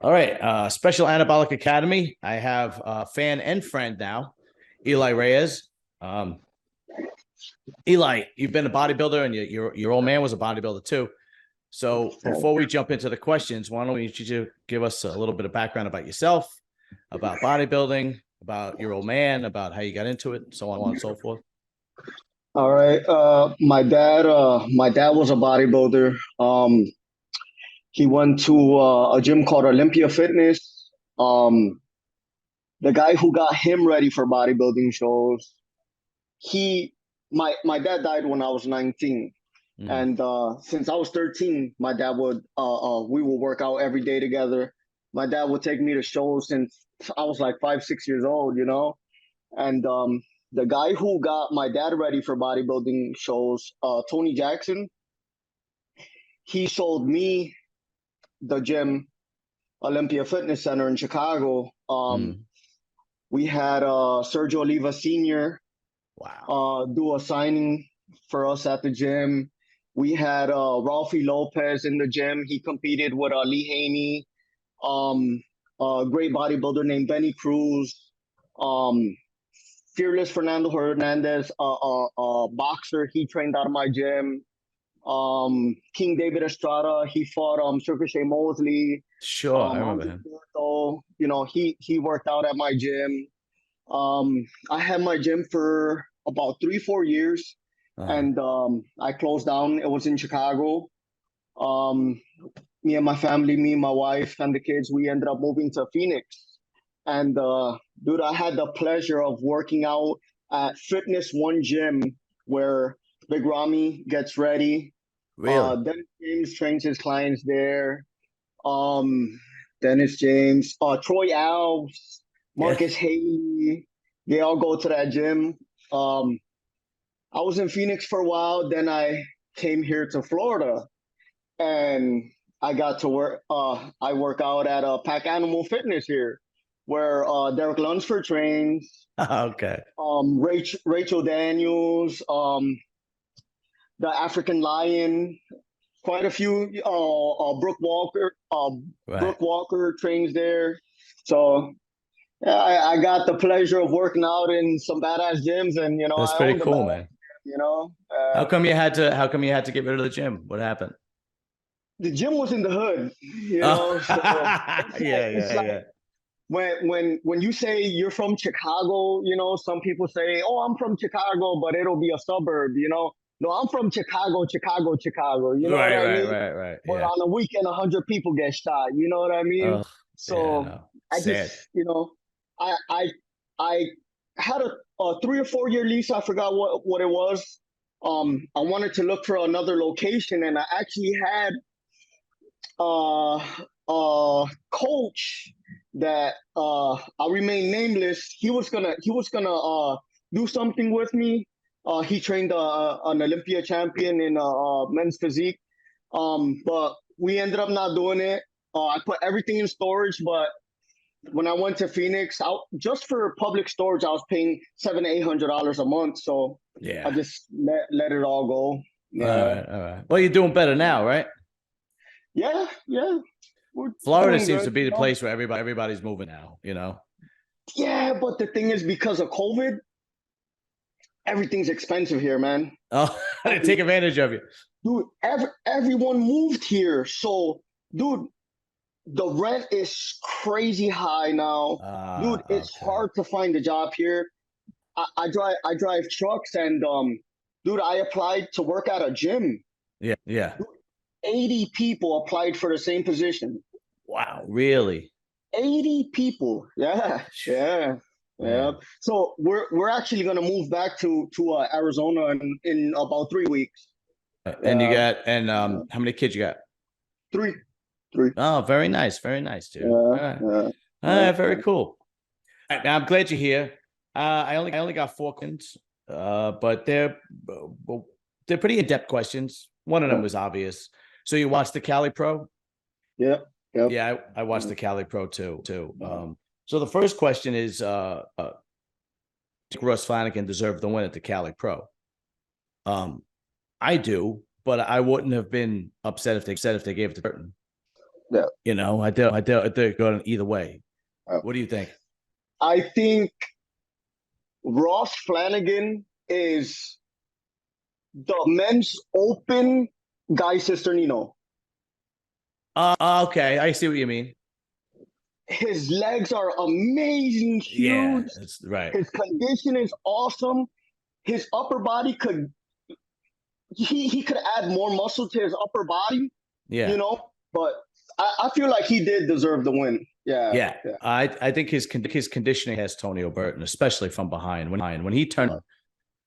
All right. Special Anabolic Academy. I have fan and friend now, Eli Reyes. Um, Eli, you've been a bodybuilder, and your old man was a bodybuilder too. So before we jump into the questions, why don't you give us a little bit of background about yourself, about bodybuilding, about your old man, about how you got into it, so on and so forth. All right. My dad was a bodybuilder. He went to a gym called Olympia Fitness. Um, the guy who got him ready for bodybuilding shows, he, my dad died when I was 19. Mm. And since I was 13, my dad we would work out every day together. My dad would take me to shows since I was like 5, 6 years old. And the guy who got my dad ready for bodybuilding shows, Tony Jackson, he sold me the gym, Olympia Fitness Center in Chicago. Mm. We had Sergio Oliva Sr. Wow. Do a signing for us at the gym. We had Ralphie Lopez in the gym. He competed with Lee Haney, a great bodybuilder named Benny Cruz, um, Fearless Fernando Hernandez, a boxer. He trained out of my gym. King David Estrada. He fought Shellfish Mosley. Sure, I remember Andre him. Gordo, he worked out at my gym. I had my gym for about 3, 4 years, Uh-huh. and I closed down. It was in Chicago. Um, Me and my family, me and my wife and the kids, we ended up moving to Phoenix. And dude, I had the pleasure of working out at Fitness One Gym, where Big Ramy gets ready. Really? Dennis James trains his clients there. Um, Dennis James, Troy Alves, Yeah. Marcus Haley, they all go to that gym. Um, I was in Phoenix for a while, then I came here to Florida, and I got to work. I work out at Pack Animal Fitness here, where Derek Lunsford trains. Okay. Rachel Daniels, the African Lion, quite a few. Right. Brooke Walker trains there. So yeah, I got the pleasure of working out in some badass gyms, and That's I pretty own the cool, badass man. gym. You know, How come you had to get rid of the gym? What happened? the gym was in the hood. Oh, So it's yeah, like yeah. when you say you're from Chicago, some people say, "Oh, I'm from Chicago," but it'll be a suburb. No, I'm from Chicago, Chicago, Chicago. You know what Right, I right, mean? right, right. But Yeah. on the weekend, 100 people get shot. You know what I mean? Oh, yeah, So no. I just, Sad. I I I had a 3 or 4 year lease. I forgot what it was. I wanted to look for another location, and I actually had uh, coach that I'll remain nameless. He was gonna do something with me. He trained an Olympia champion in men's physique, but we ended up not doing it. I put everything in storage, but when I went to Phoenix, just for public storage, I was paying $700-800 a month. So I Yeah. just let it all go. All Yeah, right, all right. Well, you're doing better now, right? yeah, yeah. We're Florida doing seems good. to be the place where everybody's moving now. Yeah, but the thing is, because of COVID, everything's expensive here, man. Oh, they And take advantage of you. dude, everyone moved here, so dude, the rent is crazy high now. Dude, it's Okay. hard to find a job here. I drive trucks, and dude, I applied to work at a gym. Yeah, yeah. Dude, 80 people applied for the same position. Wow, really? 80 people. Yeah, yeah, yeah. Man. So we're actually gonna move back to Arizona in about 3 weeks. And you Yeah, got yeah. how many kids you got? Three, three. Oh, very nice, dude. Yeah, All yeah, right, yeah. very cool. All right, now I'm glad you're here. I only got four questions, but they're pretty in-depth questions. One of them Yeah, was obvious. So you watched the Cali Pro? yeah, yep. Yeah, I watched the Cali Pro too. So the first question is, Ross Flannigan deserved the win at the Cali Pro. Um, I do, but I wouldn't have been upset if they gave it to Burton. Yeah. You know, I do go either way. What do you think? I think Ross Flannigan is the men's open guy, Sister Nino. Okay, I see what you mean. His legs are amazing, Yeah, huge. that's right. His condition is awesome. His upper body he could add more muscle to his upper body, Yeah. but I feel like he did deserve the win. Yeah. Yeah. I think his conditioning has Tony Burton, especially from behind. When he turned,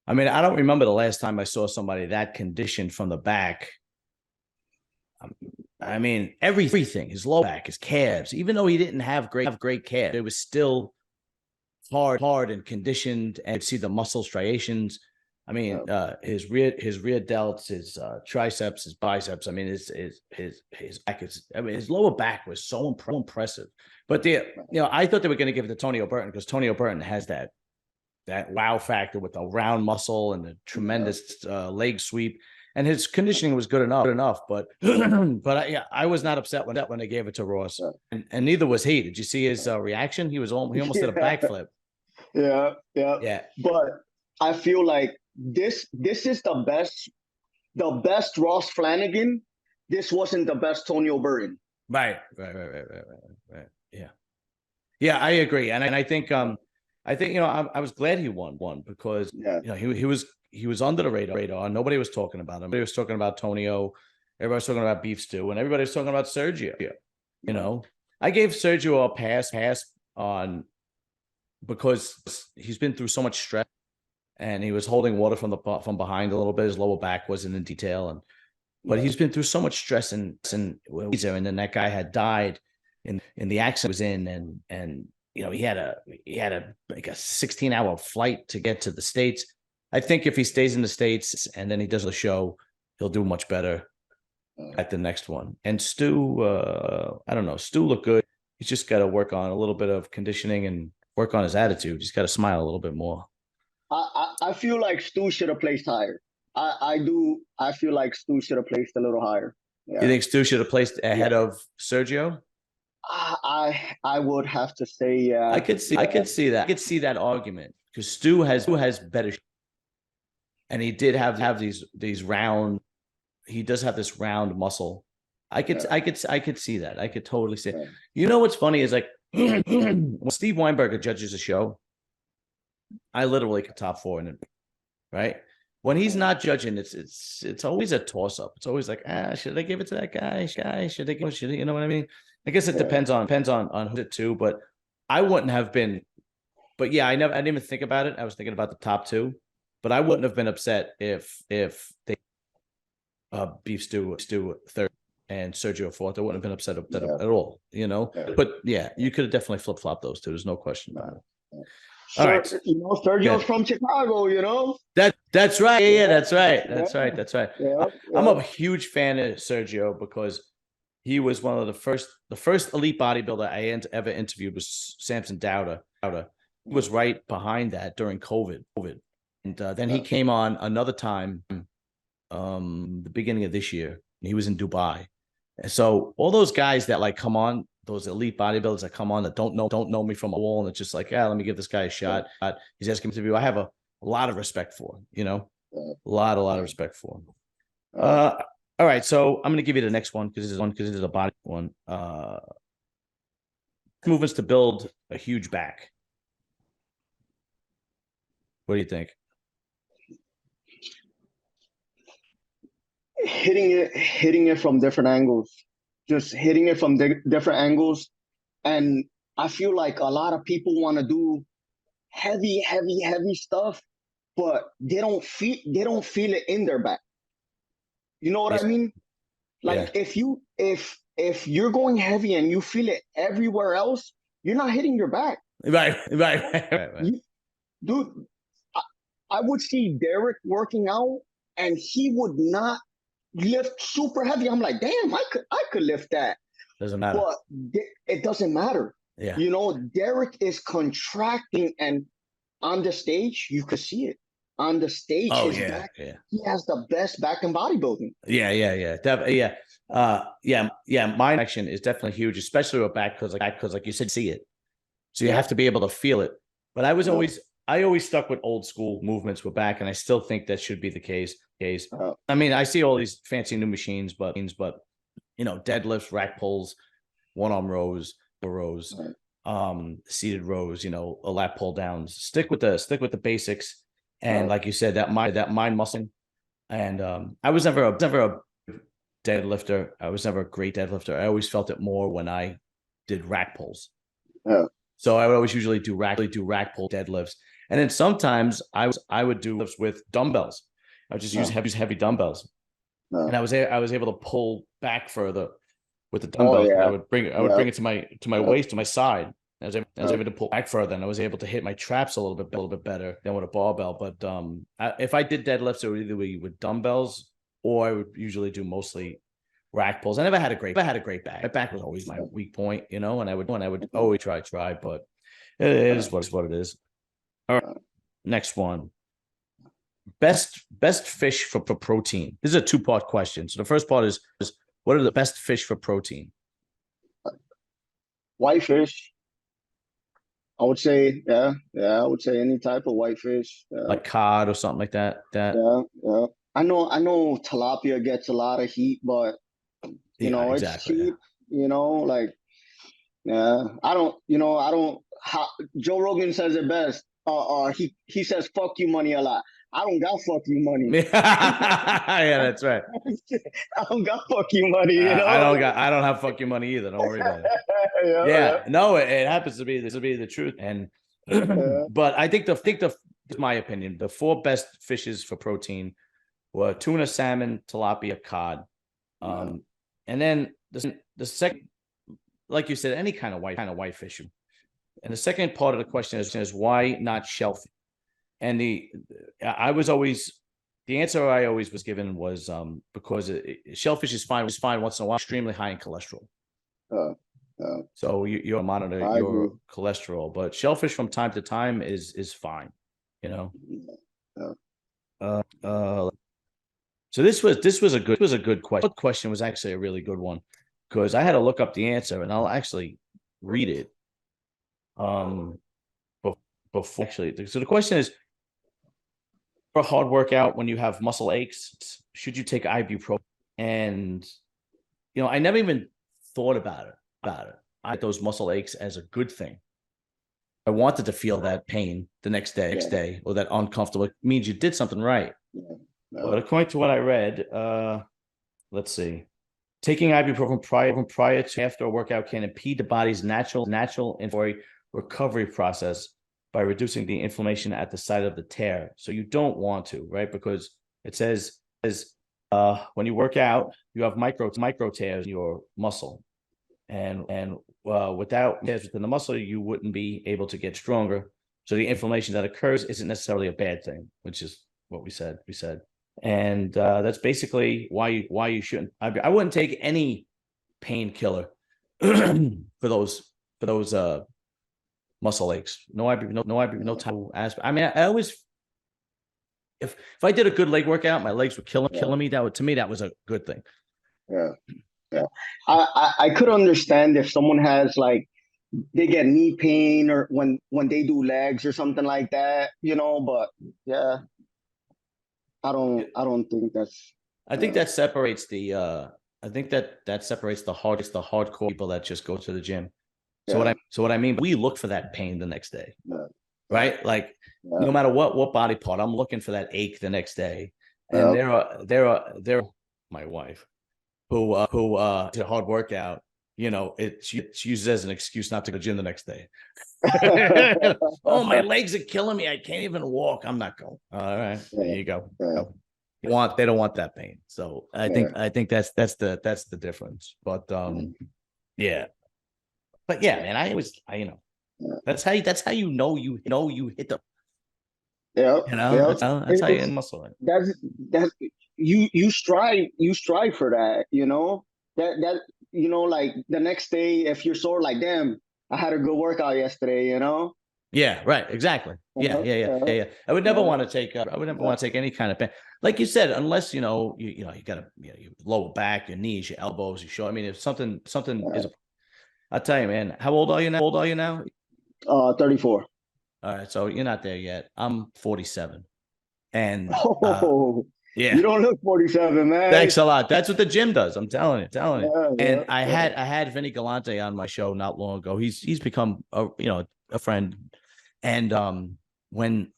I mean, I don't remember the last time I saw somebody that conditioned from the back. I mean, everything, his low back, his calves, even though he didn't have great calves, it was still hard and conditioned, and see the muscle striations. I mean, his rear delts, his triceps, his biceps. I mean, his back is. I mean, his lower back was so impressive. But I thought they were going to give it to Tony Burton because Tony Burton has that wow factor with the round muscle and the tremendous leg sweep, and his conditioning was good enough. But I was not upset when they gave it to Ross, and neither was he. Did you see his reaction? He almost did a backflip. Yeah. But I feel like this is the best Ross Flannigan. This wasn't the best Tony Burton. Right. Yeah, I agree, and I think I was glad he won because he was under the radar. Nobody was talking about him. Everybody was talking about Tonio. Everybody was talking about Beef Stew, and everybody was talking about Sergio. You know, I gave Sergio a pass on because he's been through so much stress, and he was holding water from behind a little bit. His lower back wasn't in detail, but he's been through so much stress, and then that guy had died in the accident was in, and he had a 16-hour flight to get to the States. I think if he stays in the States and then he does a show, he'll do much better at the next one. And Stu, I don't know, Stu looked good. He's just got to work on a little bit of conditioning and work on his attitude. He's got to smile a little bit more. I feel like Stu should have placed higher. I do. I feel like Stu should have placed a little higher. Yeah. You think Stu should have placed ahead of Sergio? I would have to say, yeah. I could see that. I could see that argument because Stu has better, and he did have these round. He does have this round muscle. I could see that. I could totally see it. You know what's funny is like when Steve Weinberger judges a show, I literally could top 4 in it, right? When he's not judging, it's always a toss up. It's always like, should I give it to that guy? Should you know what I mean? I guess it depends on who's it too, but I wouldn't have been. But yeah, I didn't even think about it. I was thinking about the top 2, but I wouldn't have been upset if they Beef Stew third and Sergio fourth. I wouldn't have been upset at all, But yeah, you could have definitely flip flop those two. There's no question about it. All right, Sergio's from Chicago. That's right. Yeah, that's right. That's right. Yeah. I'm a huge fan of Sergio because he was one of the first elite bodybuilder I ever interviewed was Samson Dowda. He was right behind that during COVID. And then he came on another time, the beginning of this year. He was in Dubai. And so all those guys that like come on, those elite bodybuilders that come on that don't know me from a wall, and it's just like, let me give this guy a shot. He's asking me to interview. I have a lot of respect for him, a lot of respect for him. All right, so I'm going to give you the next one because it is a body one. Movements to build a huge back. What do you think? Hitting it from different angles, just hitting it from different angles, and I feel like a lot of people want to do heavy stuff, but they don't feel it in their back. You know what I mean? Like if you're going heavy and you feel it everywhere else, you're not hitting your back. Right. Dude, I would see Derek working out and he would not lift super heavy. I'm like, damn, I could lift that. Doesn't matter. But it doesn't matter. Yeah. Derek is contracting, and on the stage, you could see it. On the stage, back, he has the best back in bodybuilding. Yeah. yeah, mind action is definitely huge, especially with back because like you said, see it. So you have to be able to feel it. But I always stuck with old school movements with back, and I still think that should be the case. I mean, I see all these fancy new machines, but deadlifts, rack pulls, one arm rows, seated rows, a lat pull downs. Stick with the basics, and like you said, that mind muscle. And I was never a deadlifter. I was never a great deadlifter. I always felt it more when I did rack pulls. So I would always usually do rack pull deadlifts, and then sometimes I would do lifts with dumbbells. I would just use heavy dumbbells, and I was able to pull back further with the dumbbells. I would bring it to my waist, to my side. I was able to pull back further, and I was able to hit my traps a little bit better than with a barbell. But if I did deadlifts, it would either be with dumbbells, or I would usually do mostly rack pulls. I never had a great back. My back was always my weak point, and I would always try, but it is what it is. All right, next one. Best fish for protein. This is a 2-part question. So the first part is what are the best fish for protein? Whitefish. I would say, I would say any type of whitefish. Like cod or something like that. Yeah. I know tilapia gets a lot of heat, but it's cheap. Like, I don't. Joe Rogan says it best. He says "fuck you money" a lot. I don't got fuck you money. Yeah, that's right. I don't got fuck you money. I don't have fuck you money either. Don't worry about it. No, it happens to be the truth. And but I think my opinion, the 4 best fishes for protein were tuna, salmon, tilapia, cod. And then the second, like you said, any kind of white fish. And the second part of the question is why not shellfish? And the answer I always was given was because shellfish is fine once in a while, extremely high in cholesterol. So you monitor your cholesterol, but shellfish from time to time is fine, So this was a good question. The question was actually a really good one because I had to look up the answer, and I'll actually read it. Before actually, so the question is: for a hard workout, when you have muscle aches, should you take ibuprofen? And I never even thought about it. I had those muscle aches as a good thing. I wanted to feel that pain the next day, or that uncomfortable. It means you did something right. But according to what I read, let's see. Taking ibuprofen prior to after a workout can impede the body's natural inflammatory recovery process by reducing the inflammation at the site of the tear. So you don't want to, right? Because it says when you work out, you have micro tears in your muscle, and without tears within the muscle, you wouldn't be able to get stronger. So the inflammation that occurs isn't necessarily a bad thing, which is what we said. And that's basically why you shouldn't. I wouldn't take any painkiller for those muscle aches. No aspirin. I mean, I always, if I did a good leg workout, my legs were killing me. To me, that was a good thing. Yeah. I could understand if someone has like they get knee pain or when they do legs or something like that, But yeah. I don't think that's. I think that separates the. I think that separates the hardcore people that just go to the gym. So what I mean, we look for that pain the next day, right? Like no matter what body part, I'm looking for that ache the next day. And there are my wife who did a hard workout. It's used as an excuse not to go to the gym the next day. Oh, my legs are killing me. I can't even walk. I'm not going. All right, there you go. They don't want that pain. So I think that's the difference. But yeah. But yeah, man, that's how you know you hit the. That's how you muscle it. That's you strive for that. That like the next day if you're sore, like damn, I had a good workout yesterday. Yeah, right. Exactly. Yeah, Uh-huh, yeah, yeah, yeah, uh-huh, yeah. I would never uh, want to take. I would never want to take any kind of pain, like you said, unless you got to your lower back, your knees, your elbows, your shoulder. I mean, if something is. I'll tell you, man. How old are you now? How old are you now? 34. All right, so you're not there yet. I'm 47, and Oh, you yeah. don't look 47, man. Thanks a lot. That's what the gym does. I'm telling you, telling you. Yeah, yeah, And I yeah. had Vinny Galante on my show not long ago. He's become a friend, and when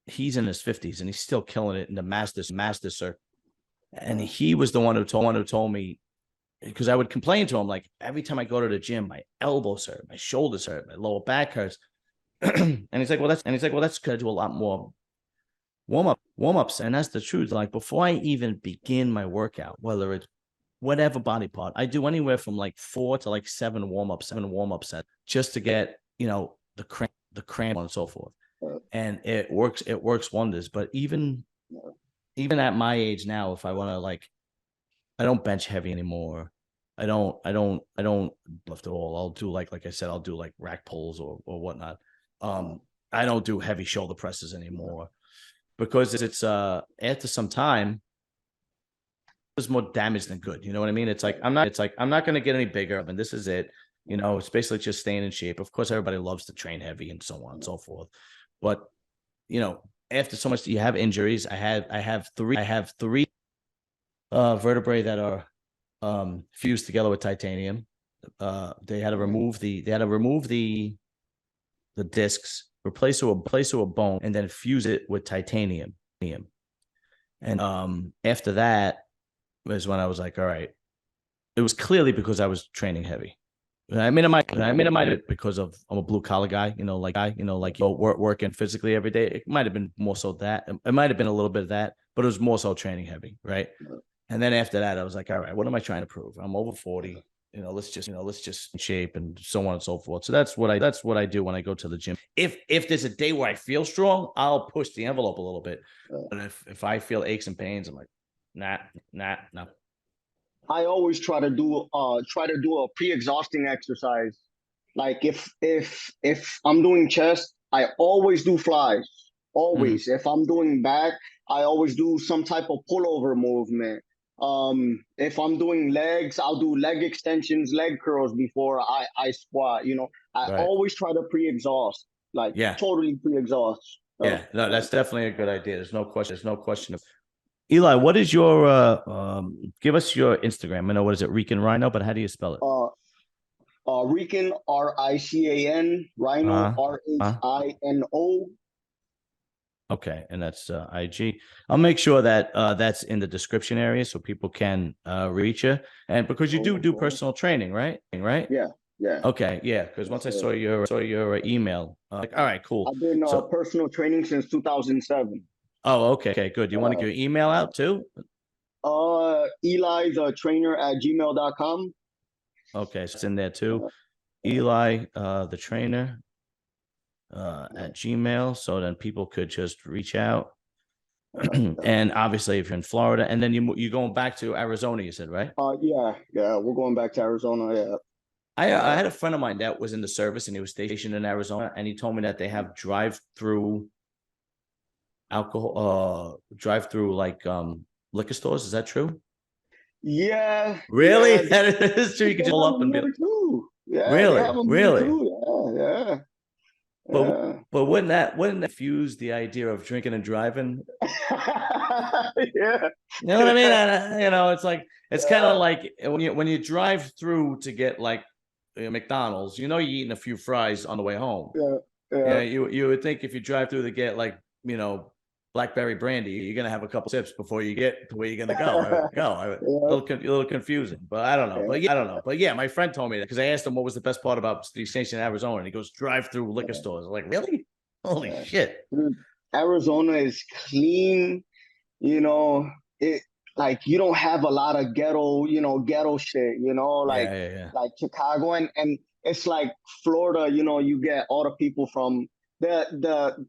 he's in his 50s and he's still killing it in the master circuit, and he was the one who told me, because I would complain to him like every time I go to the gym, my elbows hurt, my shoulders hurt, my lower back hurts, and he's like, well, that's because I do a lot more warm-ups, and that's the truth. Like before I even begin my workout, whether it's whatever body part, I do anywhere from like 4 to like 7 warm-up sets just to get the cramp and so forth. And it works wonders. But even at my age now, if I want to, like, I don't bench heavy anymore. I don't lift at all. I'll do like I said, I'll do like rack pulls or whatnot. I don't do heavy shoulder presses anymore, because it's after some time there's more damage than good. You know what I mean? It's like I'm not going to get any bigger, and this is it. It's basically just staying in shape. Of course, everybody loves to train heavy and so on and so forth, but after so much, you have injuries. I have three vertebrae that are fused together with titanium. They had to remove the discs, replace it with bone, and then fuse it with titanium. And after that was when I was like, all right. It was clearly because I was training heavy. I mean, it might be because I'm a blue collar guy, working physically every day. It might have been more so that. It might have been a little bit of that, but it was more so training heavy, right? And then after that, I was like, all right, what am I trying to prove? I'm over 40. Let's just shape and so on and so forth. So that's what I do when I go to the gym. If there's a day where I feel strong, I'll push the envelope a little bit. But if I feel aches and pains, I'm like, nah. I always try to do a pre-exhausting exercise. Like if I'm doing chest, I always do flies. Always. If I'm doing back, I always do some type of pullover movement. If I'm doing legs, I'll do leg extensions, leg curls before I squat. I Right. always try to pre-exhaust, like totally pre-exhaust. Yeah, no, that's definitely a good idea. There's no question. Eli, what is your give us your Instagram? I know, what is it, Rican Rhino, but how do you spell it? Rican, Rican, Rhino, Rhino. Okay, and that's IG. I'll make sure that that's in the description area so people can reach you. And because you do personal training, right? Yeah. Okay, yeah. Because once I saw your email, like, all right, cool. I've been personal training since 2007. Oh, okay, good. You want to give your email out too? Eli the trainer at gmail.com. Okay, so it's in there too. Eli the trainer at Gmail, so then people could just reach out. And obviously, if you're in Florida, and then you're going back to Arizona, you said, right? Yeah, we're going back to Arizona. Yeah. I had a friend of mine that was in the service, and he was stationed in Arizona, and he told me that they have drive-through alcohol, drive-through like liquor stores. Is that true? Yeah. Really? Yeah, That is true. You can just pull up and be too. Yeah, really, they have them really. too. Yeah. But wouldn't that fuse the idea of drinking and driving? Yeah. You know what I mean? It's like, it's kind of like when you drive through to get like McDonald's, you're eating a few fries on the way home. Yeah. You would think if you drive through to get like blackberry brandy, you're gonna have a couple sips before you get to where you're gonna go. A little confusing, but I don't know. But yeah, my friend told me that because I asked him what was the best part about the station in Arizona, and he goes, drive-through liquor stores. I'm like, really? Holy shit! Arizona is clean. It, like, you don't have a lot of ghetto shit. Like Chicago, and it's like Florida. You get all the people from the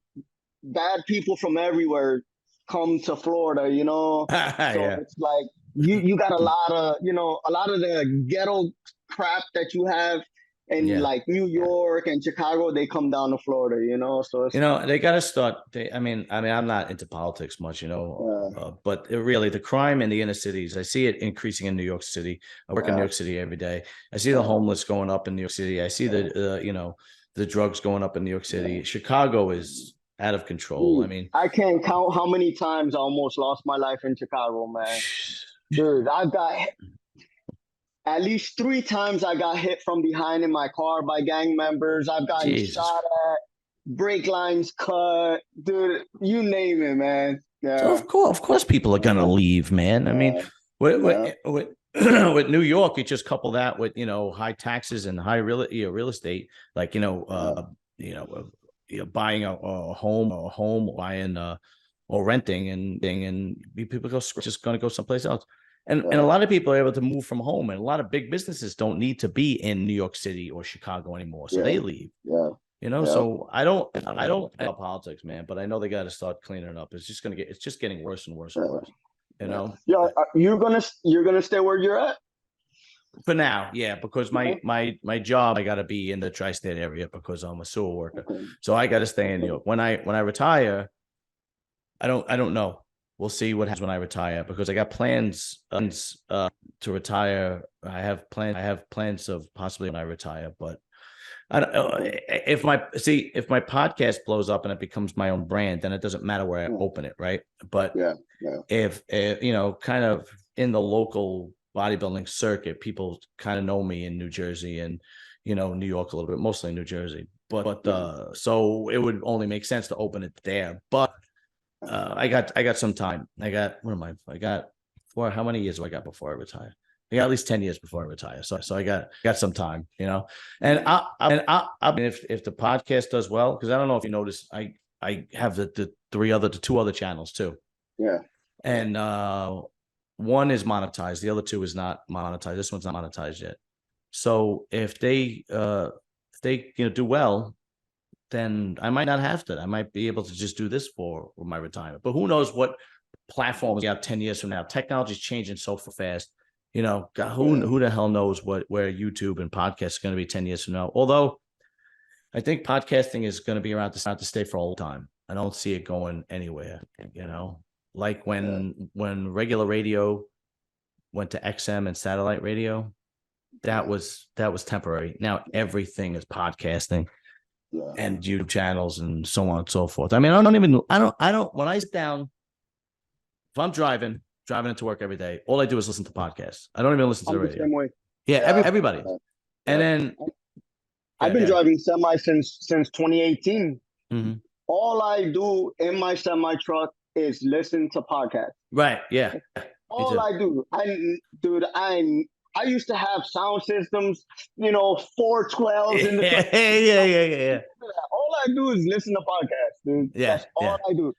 bad people from everywhere come to Florida, so it's like you got a lot of the ghetto crap that you have in like New York and Chicago, they come down to Florida, you know. So it's, they got to start. I mean, I'm not into politics much, but really the crime in the inner cities, I see it increasing in New York City. I work in New York City every day. I see the homeless going up in New York City. I see the drugs going up in New York City. Chicago is out of control. I mean, I can't count how many times I almost lost my life in Chicago, man. Dude, I got at least 3 times I got hit from behind in my car by gang members. I've gotten shot at, brake lines cut, dude, you name it, man. Yeah. So of course, people are gonna leave, man. I mean, with New York, you just couple that with high taxes and high real estate, like buying a home, buying or renting, and people just gonna go someplace else. And a lot of people are able to move from home, and a lot of big businesses don't need to be in New York City or Chicago anymore, so they leave. So I don't about politics, man, but I know they got to start cleaning it up. It's just getting worse and worse and worse. Yeah, you're gonna stay where you're at for now, yeah, because my job, I got to be in the tri-state area because I'm a sewer worker, so I got to stay in New York. When I retire, I don't know. We'll see what happens when I retire, because I got plans to retire. I have plans of possibly when I retire, but I don't, if my podcast blows up and it becomes my own brand, then it doesn't matter where I open it, right? But if kind of in the local bodybuilding circuit, people kind of know me in New Jersey and New York a little bit, mostly New Jersey. But so it would only make sense to open it there. But I got some time. I got how many years do I got before I retire? I got at least 10 years before I retire. So I got some time, and I mean, if the podcast does well, because I don't know if you noticed, I have the two other channels too. Yeah. And one is monetized. The other two is not monetized. This one's not monetized yet. So if they do well, then I might not have to. I might be able to just do this for my retirement. But who knows what platforms we have 10 years from now? Technology is changing so fast. God, who the hell knows where YouTube and podcasts are going to be 10 years from now? Although I think podcasting is going to be around to stay for a long time. I don't see it going anywhere. Like when regular radio went to XM and satellite radio, that was temporary. Now everything is podcasting. And YouTube channels and so on and so forth. I mean, I don't, when I sit down, if I'm driving into work every day, all I do is listen to podcasts. I don't even listen to the radio. Same way. Yeah, everybody. And then I've been driving semi since 2018. Mm-hmm. All I do in my semi truck is listen to podcasts. Right. Yeah. All I do. I used to have sound systems, 412s in the truck. Yeah. All I do is listen to podcasts, dude. Yeah. That's all I do.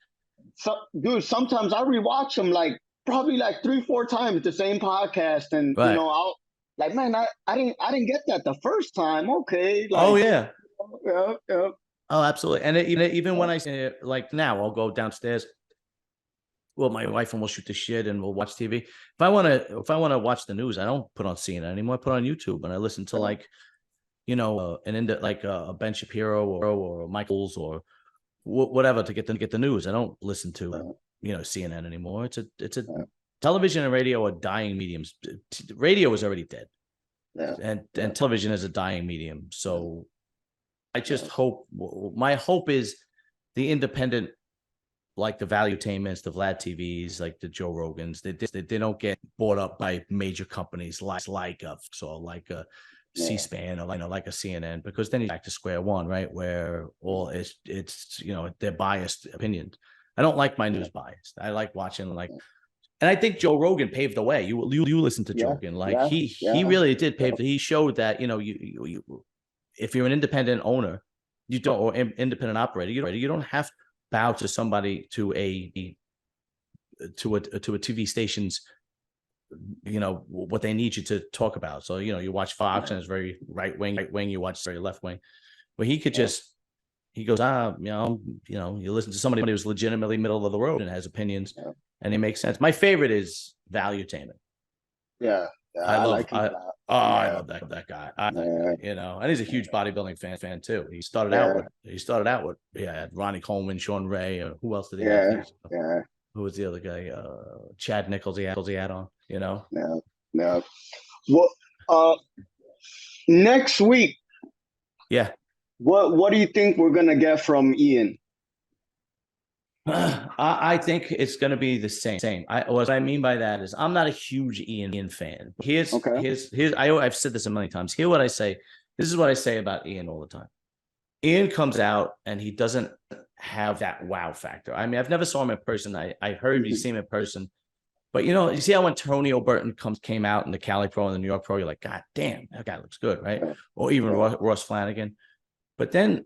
So, dude, sometimes I rewatch them probably 3-4 times, the same podcast, and I'll man, I didn't get that the first time. Okay. Yeah. Yeah. Oh, absolutely. And even when I say now, I'll go downstairs. Well, my wife and we'll shoot the shit and we'll watch TV. If I want to watch the news, I don't put on CNN anymore. I put on YouTube and I listen to a Ben Shapiro or Michaels or whatever to get the news. I don't listen to CNN anymore. It's a television and radio are dying mediums. Radio is already dead, and television is a dying medium. So I just hope. My hope is the independent, like the Valuetainments, the Vlad TVs, like the Joe Rogans, they don't get bought up by major companies like a C-SPAN or like a CNN, because then you're back to square one, right? Where all it's they're biased opinions. I don't like my news biased. I like watching and I think Joe Rogan paved the way. You listen to Joe Rogan, he really did pave. He showed that you if you're an independent owner, you don't, or independent operator, you don't have to bow to somebody to a TV station's what they need you to talk about. So you watch Fox and it's very right wing. You watch very left wing, but he could he goes you listen to somebody who's legitimately middle of the road and has opinions, and it makes sense. My favorite is Valuetainment. Yeah, Oh, I Yeah, love that guy. yeah, You know, and he's a huge bodybuilding fan too. He started out yeah, with Ronnie Coleman, Sean Ray, or who else did he have? yeah, yeah, Who was the other guy? Chad Nichols. He had on. You know. yeah, yeah. Well, uh, next week, Yeah. what do you think we're gonna get from Ian? I think it's going to be the same. What I mean by that is I'm not a huge Ian fan. Okay. I've said this a million times. Hear what I say. This is what I say about Ian all the time. Ian comes out and he doesn't have that wow factor. I mean, I've never saw him in person. I heard you see him in person, but you see how when Tony O'Burton came out in the Cali Pro and the New York Pro, you're like, God damn, that guy looks good, right? Or even Ross Flannigan. But then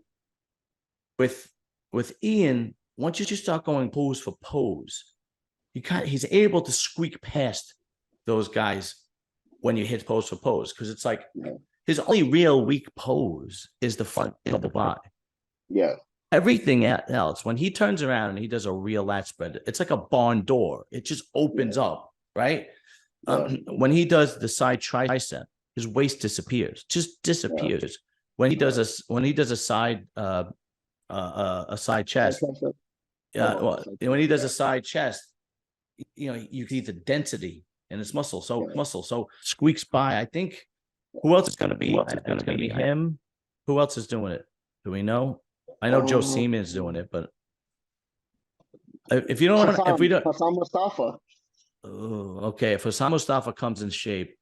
with Ian, once you just start going pose for pose, he's able to squeak past those guys when you hit pose for pose, because it's like his only real weak pose is the front double by. Yeah. Everything else, when he turns around and he does a real lat spread, it's like a barn door. It just opens up, right? When he does the side tricep, his waist disappears, just disappears. When he does a side chest, when he does a side chest, you see the density in his muscle. So squeaks by. I think who else is going to be? It's going to be him. Who else is doing it? Do we know? I know Joe Seaman's doing it, but if you don't, if we don't, Hassan Mustafa. Okay. If Hassan Mustafa comes in shape,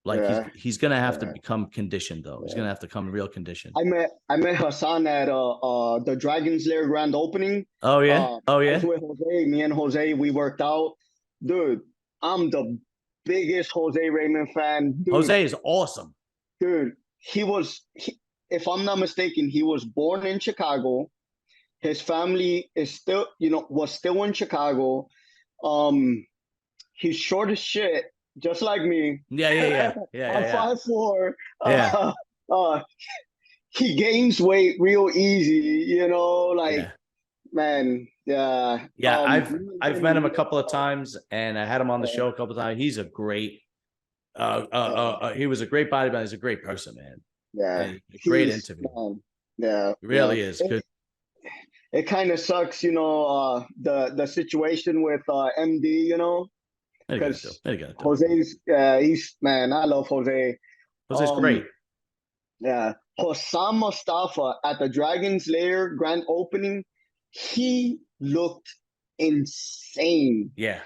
like he's gonna have to become conditioned though. He's gonna have to come real conditioned. I met Hassan at the Dragon's Lair grand opening. Oh yeah. With Jose. Me and Jose, we worked out. Dude, I'm the biggest Jose Raymond fan. Dude, Jose is awesome. Dude, if I'm not mistaken, he was born in Chicago. His family is still, was still in Chicago. He's short as shit, just like me. Yeah. I'm 5'4". He gains weight real easy, man. Yeah. I've met him a couple of times, and I had him on the show a couple of times. He's a great he was a great bodybuilder. He's a great person, man. Yeah. Great interview. Yeah. It really is good. It kind of sucks, the situation with MD, because Jose's I love Jose. Jose's great. Yeah. Hassan Mustafa at the Dragon's Lair grand opening, he looked insane. Yeah.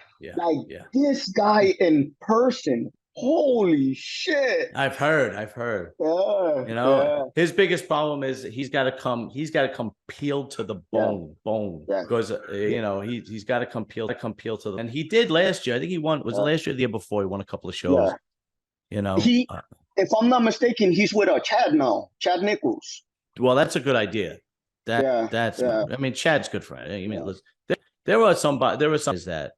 This guy in person, holy shit. I've heard. His biggest problem is he's got to come peeled to the bone because he's got to come peeled to the, and he did last year. I think he won. Was it last year or the year before? He won a couple of shows. If I'm not mistaken, he's with Chad now, Chad Nichols. Well, that's a good idea. I mean, Chad's good for it. I mean, there were some that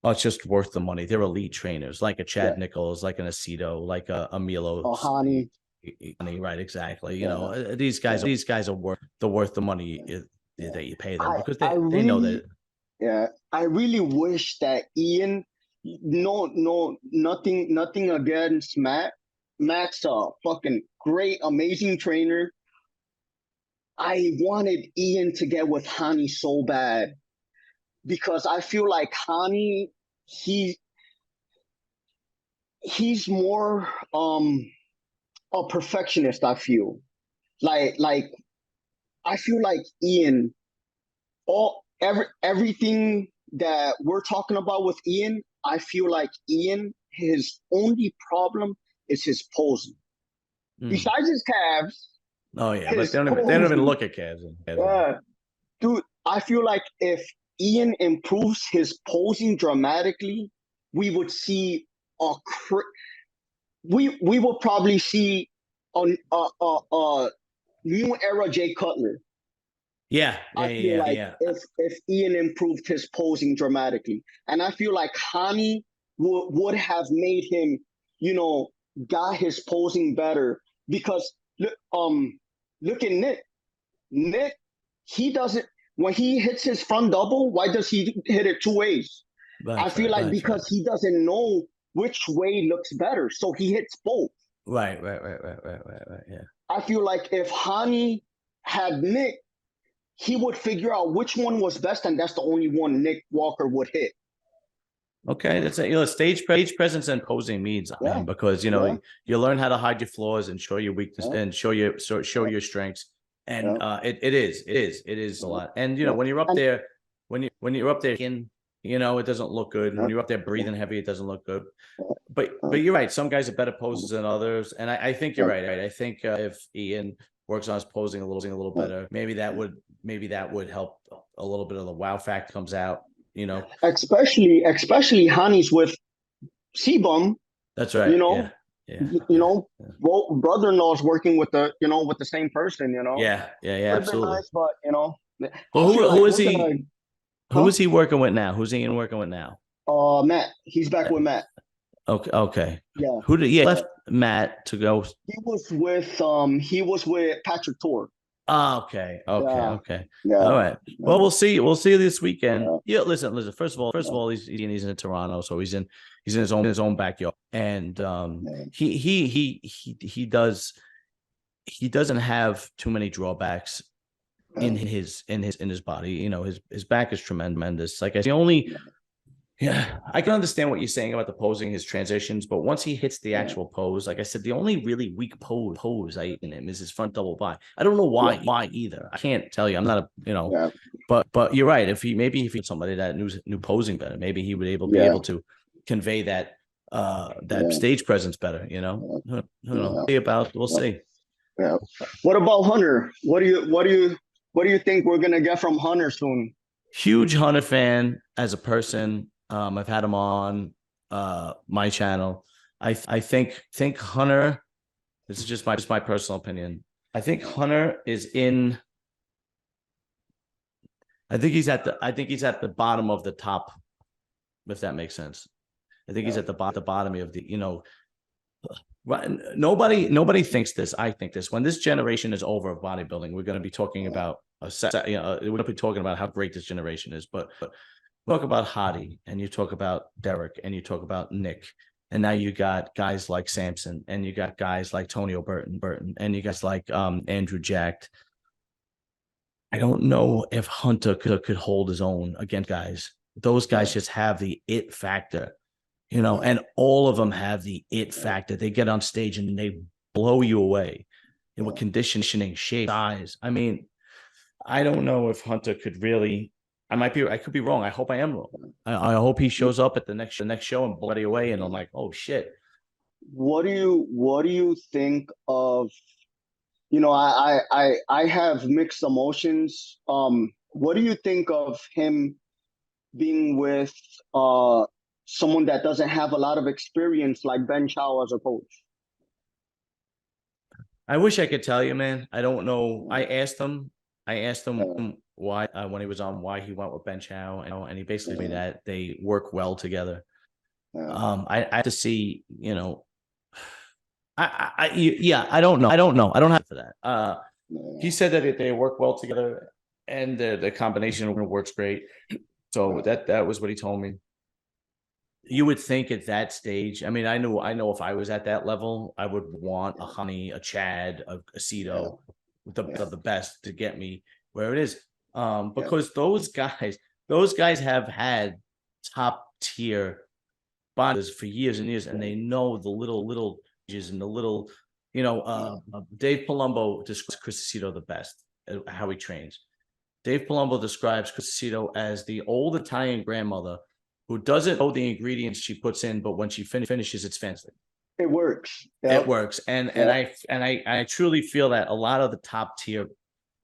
it's just worth the money. They're elite trainers, like a Chad Nichols, like an Aceto, like a Milo. Hani. Right, exactly. These guys are worth the money that you pay them, because they know that. Yeah, I really wish that Ian. Nothing against Matt. Matt's a fucking great, amazing trainer. I wanted Ian to get with Hani so bad, because I feel like Hani, he's more a perfectionist. I feel like I feel like Ian, everything that we're talking about with Ian, I feel like Ian, his only problem is his posing. Besides his calves. Oh yeah, but they don't even look at calves. Dude, I feel like if Ian improves his posing dramatically, we would see we will probably see a new era Jay Cutler. If Ian improved his posing dramatically, and I feel like Hani would have made him, got his posing better, because look at Nick. Nick, he doesn't, when he hits his front double, why does he hit it two ways? I feel like because he doesn't know which way looks better. So he hits both. Right. Yeah. I feel like if Hani had Nick, he would figure out which one was best, and that's the only one Nick Walker would hit. Okay, that's it. Stage presence and posing means, man, because you learn how to hide your flaws and show your weakness and show your strengths. And it is a lot. And when you're up there, when you're up there, it doesn't look good. When you're up there breathing heavy, it doesn't look good. But you're right. Some guys are better posers than others, and I think you're right. I think if Ian works on his posing a little better, maybe that would help a little bit of the wow factor comes out. Especially Hani's with Sebum. That's right. Brother-in-law is working with the same person. Yeah, absolutely. Nice, but well, who is he? Who is he working with now? Who's Ian working with now? Matt. He's back with Matt. Okay. Yeah. Who did left Matt to go? He was with Patrick Tor. Oh, okay. Yeah. All right. Well, we'll see this weekend. Yeah. Listen. First of all, he's in Toronto, so he's in his own backyard, and he doesn't have too many drawbacks in his body. His back is tremendous. Like the only. Yeah, I can understand what you're saying about the posing, his transitions, but once he hits the actual pose, like I said, the only really weak pose I eat in him is his front double by. I don't know why either. I can't tell you. I'm not but you're right. If he somebody that knew posing better, maybe he would be able to convey that stage presence better. Who knows? We'll see. Yeah. What about Hunter? What do you think we're gonna get from Hunter soon? Huge Hunter fan as a person. I've had him on my channel. I think Hunter. This is just my personal opinion. I think Hunter is in. I think he's at the bottom of the top, if that makes sense. I think he's at the bottom of the. Nobody thinks this. I think this. When this generation is over of bodybuilding, we're going to be talking about we're going to be talking about how great this generation is. But talk about Hadi, and you talk about Derek, and you talk about Nick, and now you got guys like Samson, and you got guys like Tonio Burton, and you guys like Andrew Jacked. I don't know if Hunter could hold his own against guys. Those guys just have the it factor, and all of them have the it factor. They get on stage and they blow you away. With conditioning, shape, size. I mean, I don't know if Hunter could really. I could be wrong. I hope I am wrong. I hope he shows up at the next show and blow away, and I'm like, oh shit. What do you think of? I have mixed emotions. What do you think of him being with someone that doesn't have a lot of experience like Ben Chow as a coach? I wish I could tell you, man. I don't know. I asked him why when he was on why he went with Ben Chow, and he basically told me that they work well together. I have to see, I don't know. I don't have for that. He said that they work well together, and the combination works great. So that was what he told me. You would think at that stage. I mean, I know if I was at that level, I would want a Honey, a Chad, a Cito, the best to get me where it is. Because those guys have had top tier bodies for years and years, and they know the little changes and the little, Dave Palumbo describes Chris Cito the best, how he trains. Dave Palumbo describes Chris Cito as the old Italian grandmother who doesn't know the ingredients she puts in, but when she finishes, it's fancy. It works. Yep. It works, and I truly feel that a lot of the top tier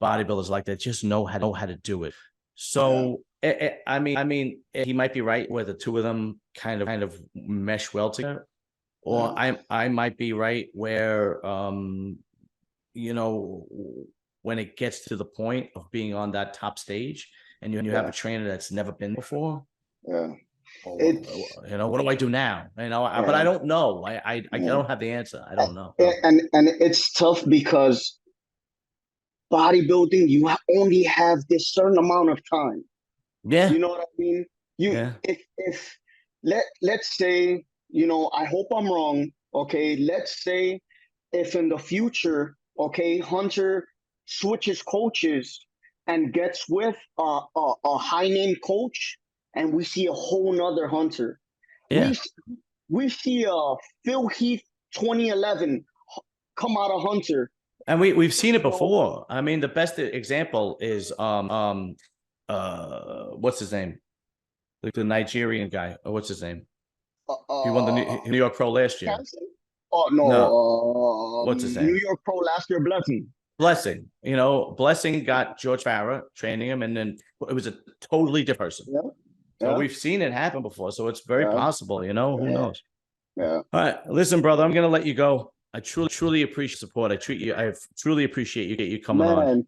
bodybuilders like that just know how to do it. So I mean, he might be right where the two of them kind of mesh well together, or I might be right where when it gets to the point of being on that top stage, and you have a trainer that's never been before. Yeah. What do I do now? But I don't know. I don't have the answer. I don't know. And it's tough because bodybuilding, you only have this certain amount of time. Yeah. You know what I mean? If let's say you know, I hope I'm wrong. Okay, let's say if in the future, okay, Hunter switches coaches and gets with a high name coach, and we see a whole nother Hunter. Yeah. We see a Phil Heath 2011 come out of Hunter. And we've seen it You know, before. I mean, the best example is what's his name? The Nigerian guy. Or what's his name? He won the New York Pro last year. Oh No, no, what's his New name? York Pro last year, Blessing. Blessing. You know, Blessing got George Farah training him, and then it was a totally different person. Yeah, So yeah, we've seen it happen before. So it's very yeah, possible, you know, who yeah, knows? yeah. All right. Listen, brother, I'm gonna let you go. I truly appreciate support. I truly appreciate you coming on. Man,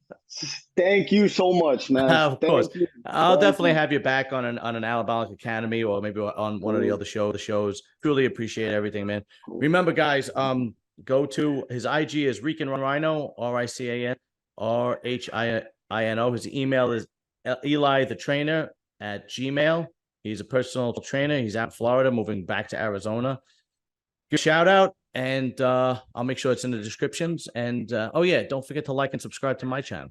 thank you so much, man. Of course. Thank you. I'll Thank definitely you. have you back on an Anabolic Academy, or maybe on one of the other shows. Truly appreciate everything, man. Cool. Remember, guys, go to his IG is Rican Rhino, RICAN RHINO. His email is Eli the Trainer at Gmail. He's a personal trainer. He's out in Florida, moving back to Arizona. Good shout out, and I'll make sure it's in the descriptions. And oh yeah, don't forget to like and subscribe to my channel.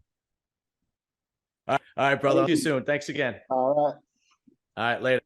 All right, brother. See you soon. Thanks again. All right. All right, later.